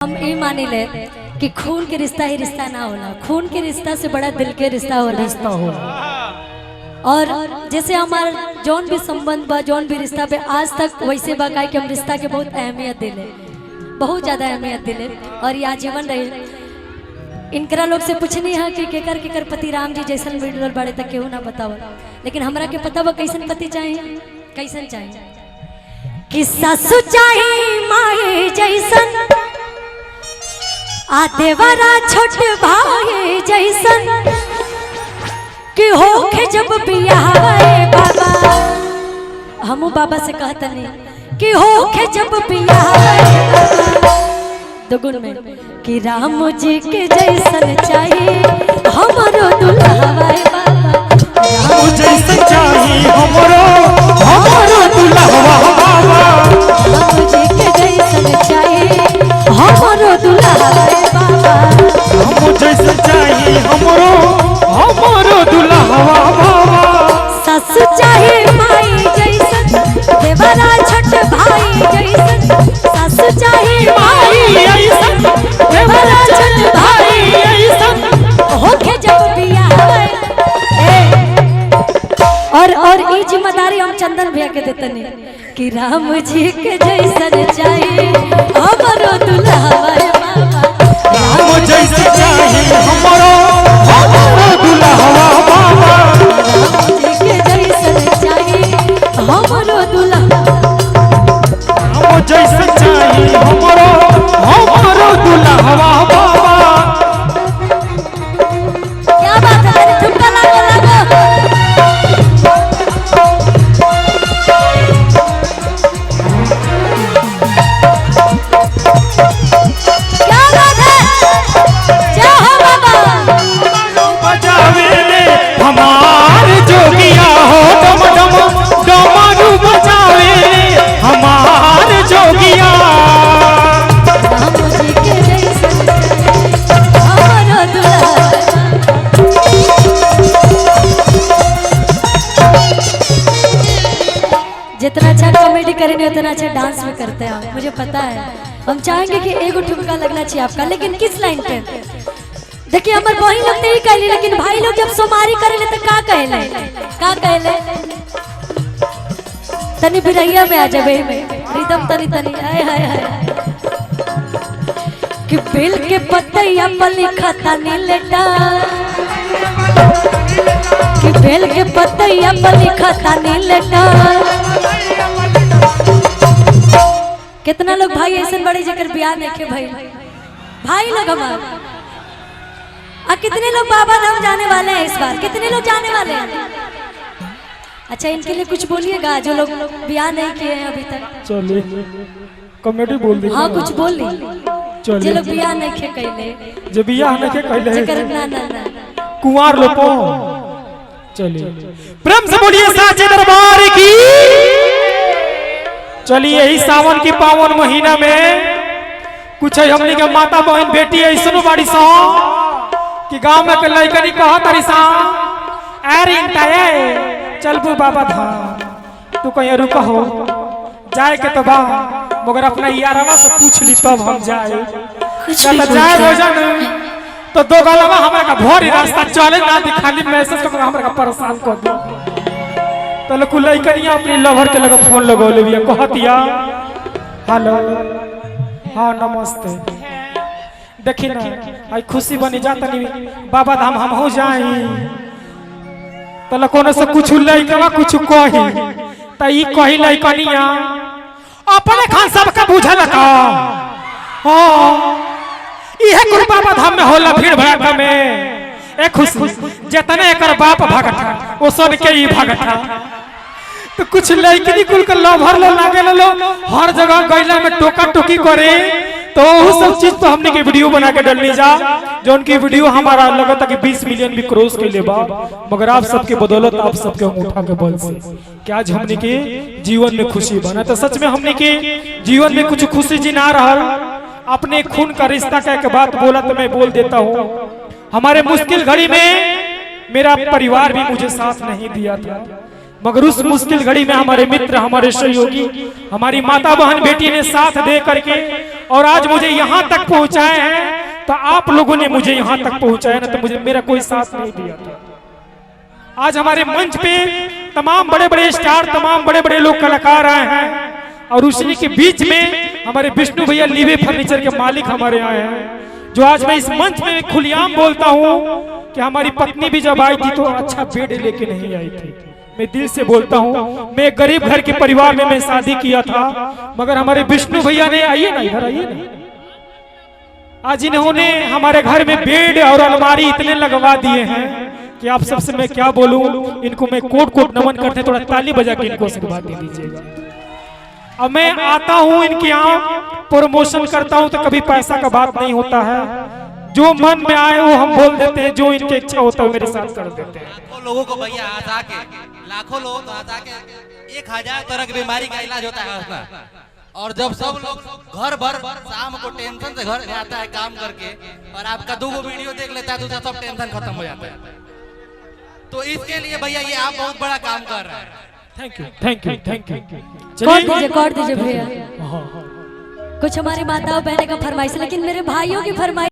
हम ये मानी ले कि खून के रिश्ता ही रिश्ता ना होला, खून के रिश्ता से बड़ा दिल के रिश्ता होला। और जैसे हमारा जौन भी संबंध बा, जौन भी रिश्ता पे आज तक वैसे बा कि हम रिश्ता के बहुत अहमियत दिले, बहुत ज्यादा अहमियत दिले और ये आजीवन रहे। इनकरा लोग से पूछनी है कि केकर केकर पति राम जी जैसन मिलल बड़े तक केहू ना बताओ, लेकिन हमरा के पता बा कैसन पति चाहिए, कैसन चाहिए कि सासु चाहिए माए जैसन, आदेवरा छोट भाई जैसन, कि होखे जब बियाह बाबा, हमू बाबा से कहतनी कि होखे जब बियाह दुगुन में कि राम जी के जैसन चाहिए हमरो दुल्हा बाबा, राम जैसन चाहिए हमरो दुल्हा बाबा, राम जी के जैसन चाहिए हमरो दुल्हा बाबा, राम जैसन चाहिए हमरो दुल्हा बाबा। सासु चाहिए माई जैसन, देवरा छोट भाई जैसन, सासु चाहिए माई जैसन, देवरा छोट भाई जैसन, होके जब बियाह और ई जिम्मेदारी हम चंदन भैया के देतनी कि राम जी के जैसन चाहिए हमरो दुल्हा बाबा, राम जैसन चाहिए हमरो दुल्हा बाबा, राम जी के जैसन चाहिए हमरो दुल्हा, राम जैसन चाहिए हमरो दुल्हा बाबा। क्या बात है, ठुमका लागो लागो, क्या बात है, जय हो बाबा, बजावे ले हमार जोगिया हो, डम डम डमरू बजावे ले हमार जोगिया, राम जी के जैसन हमरो दुल्हा, जितना अच्छा कॉमेडी करेंगे उतना अच्छा डांस भी करते हैं आप, मुझे पता है। हम चाहेंगे कि एगो ठुमका लगना चाहिए आपका, लेकिन किस लाइन पे? देखिए हमारे बहन लोग नहीं कहले, लेकिन भाई लोग जब सोमारी करेले तो का कहले, का कहले? तनी बिरैया में आ जाबे में रिदम तनी तनी हाय हाय हाय कि बेल के पतैया पर लिखा तनी लेटा, कि बेल के पतैया पर लिखा तनी लेटा। कितना लोग भाई ऐसे बड़े जकर ब्याह देखे भाई लोग हमारे, और कितने लोग बाबा धाम जाने वाले हैं इस बार, कितने लोग जाने वाले हैं? अच्छा इनके लिए कुछ बोलिएगा जो लोग ब्याह नहीं किए हैं अभी तक। चलिए कॉमेडी बोल दी। हाँ कुछ बोली, चलिए जो लोग ब्याह नहीं खे कहले, जो बियाह नहीं के कहले जकर ना ना ना कुंवार लोपो। चलिए प्रेम से बोलिए साचे दरबार की। चलिए यही सावन की पावन महीना में कुछ हमनी के माता बहन बेटी ऐसनो बाड़ी सा कि गांव में के लइकनी कह तरी सा अरे चलबू बाबा धाम, तू कहीं रुक हो जाए के तो बा, मगर अपना यारवा से पूछ ली तब हम जाए, जाए भोजन तो दो गलवा हमरा का भोरी रास्ता चले ना दी, खाली मैसेज कर हमरा का परेशान कर दो। तो लोग लइकनिया अपनी लवर के लगे फोन लगौले बिया, कहतिया हेलो हाँ नमस्ते, देखी ना आई खुशी बनी जाता नहीं बाबा धाम हम हो जाई, तो कोनो से कुछ लइकवा कुछ कही त ई कही लइकनिया अपने खान सबका बुझल का हां इहे कुल बाबा धाम में होला भीड़ भड़का में। ए खुशी जितने एकर बाप भगठा ओ सब के ई भगठा, तो कुछ लइकनी कुल के लभर लो लागे लो हर जगह गइला में टोका टोकी करे, तो वो सब चीज तो हमने के वीडियो बना के डालनी जा, जो उनकी वीडियो हमारा लगता कि 20 मिलियन भी क्रॉस कर ले बा, मगर आप सबके बदौलत आप सबके अंगूठा के बल से क्या आज हमने के जीवन में खुशी बना। तो सच में हमने के जीवन में कुछ खुशी जी ना रहा, अपने खून का रिश्ता का एक बात बोला तो मैं बोल देता हूँ। हमारे मुश्किल घड़ी में मेरा परिवार भी मुझे साथ नहीं दिया था, मगर उस मुश्किल घड़ी में हमारे मित्र, हमारे सहयोगी, हमारी माता बहन बेटी ने साथ दे करके और आज मुझे यहाँ तक पहुँचाए हैं, तो आप लोगों ने मुझे यहाँ तक पहुँचाया ना, तो मुझे मेरा कोई साथ नहीं दिया था। आज हमारे मंच पे तमाम बड़े बड़े स्टार, तमाम बड़े बड़े लोग कलाकार आए हैं, और उसी के बीच में हमारे विष्णु भैया लीवे फर्नीचर के मालिक हमारे आए हैं, जो आज मैं इस मंच में खुलेआम बोलता हूँ कि हमारी पत्नी भी जब आई थी तो अच्छा बेड लेके नहीं आई थी। मैं दिल से बोलता हूँ, मैं गरीब घर के परिवार में मैं शादी किया था, मगर हमारे विष्णु भैया ने, आइए ना इधर आइए ना, आज इन्होंने हमारे घर में बेड और अलमारी इतने लगवा दिए हैं कि आप सबसे मैं क्या बोलूं। इनको मैं कोट कोट नमन करते, थोड़ा ताली बजा के इनको आशीर्वाद दे दीजिएगा। अब मैं आता हूं इनके यहाँ प्रमोशन करता हूं तो कभी पैसा का बात नहीं होता है, जो मन में आए वो हम बोल देते हैं, जो इनकी इच्छा होता है मेरे साथ कर देते हैं। लाखों लोगों को भैया हंसा के, लाखों लोगों को हंसा के 1000 तरह की बीमारी का इलाज होता है उसमें। और जब सब लोग घर भर शाम को टेंशन से घर जाता है काम करके, और आपका 2 वीडियो देख लेता है तो उसका सब टेंशन खत्म हो जाता है। तो इसके लिए भैया ये आप बहुत बड़ा काम कर रहे हैं। Thank you thank you thank you. Cord दीजिए भैया। कुछ हमारी माताओं बहने का फरमाइश, लेकिन मेरे भाइयों की फरमाइश